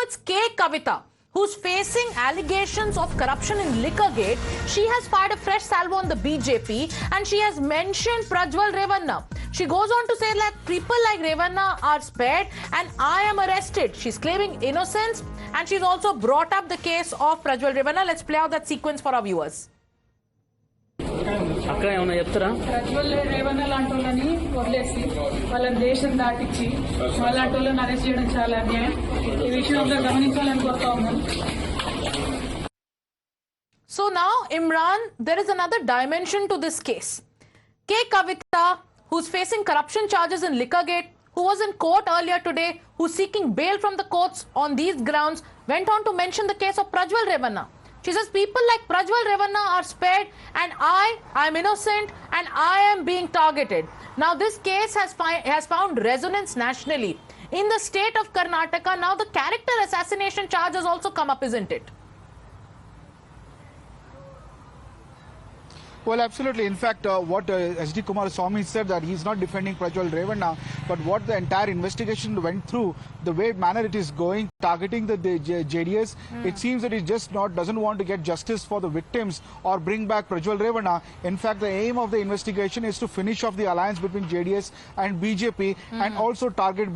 it's K. Kavita, who's facing allegations of corruption in Liquorgate. She has fired a fresh salvo on the BJP and she has mentioned Prajwal Revanna. She goes on to say that people like Revanna are spared and I am arrested. She's claiming innocence and she's also brought up the case of Prajwal Revanna. Let's play out that sequence for our viewers. అక్క ఏమన్నా చెప్తారా? ప్రజ్వల్ రేవణ లాంటి వాళ్ళని వదిలేసి వాళ్ళని దేశం దాటించి వాళ్ళంటి వాళ్ళని arrest చేయడం చాలా అన్యాయం. ఈ విషయం అందరూ గమనించాలని కోరుతా ఉన్నాను. So now, Imran, there is another dimension to this case. K. Kavita, who's facing corruption charges in Liquorgate, who was in court earlier today, who's seeking bail from the courts on these grounds, went on to mention the case of Prajwal Revanna. She says people like Prajwal Revanna are spared and I'm innocent and I am being targeted. Now this case has found resonance nationally. In the state of Karnataka, now the character assassination charge has also come up, isn't it? Well, absolutely. In fact, what SD Kumaraswamy said that he's not defending Prajwal Revanna, but what the entire investigation went through, the way manner it is going, targeting the JDS, it seems that it just doesn't want to get justice for the victims or bring back Prajwal Revanna. In fact, the aim of the investigation is to finish off the alliance between JDS and BJP and also target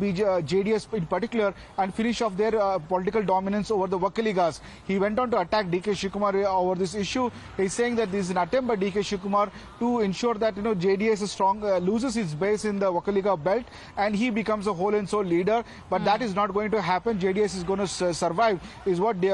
JDS in particular and finish off their political dominance over the Vakaligas. He went on to attack DK Shivakumar over this issue. He's saying that this is an attempt by DK Shivakumar to ensure that JDS is strong, loses its base in the Vakaliga belt and he becomes a whole and soul leader. But that is not going to happen. JDS is going to survive, is what the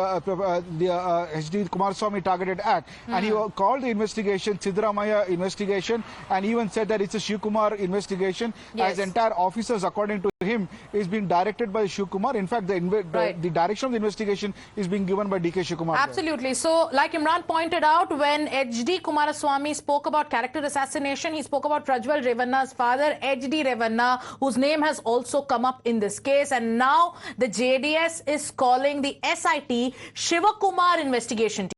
HD Kumaraswamy targeted at. And he called the investigation Siddaramaiah investigation and even said that it's a Shivakumar investigation. Yes. As entire officers, according to him, is being directed by Shivakumar. In fact, the direction of the investigation is being given by DK Shivakumar. Absolutely. So, like Imran pointed out, when HD Kumaraswamy spoke about character assassination, he spoke about Prajwal Revanna's father, HD Revanna, whose name has also come up in this case. And now the JDS is calling the SIT Shivakumar investigation team.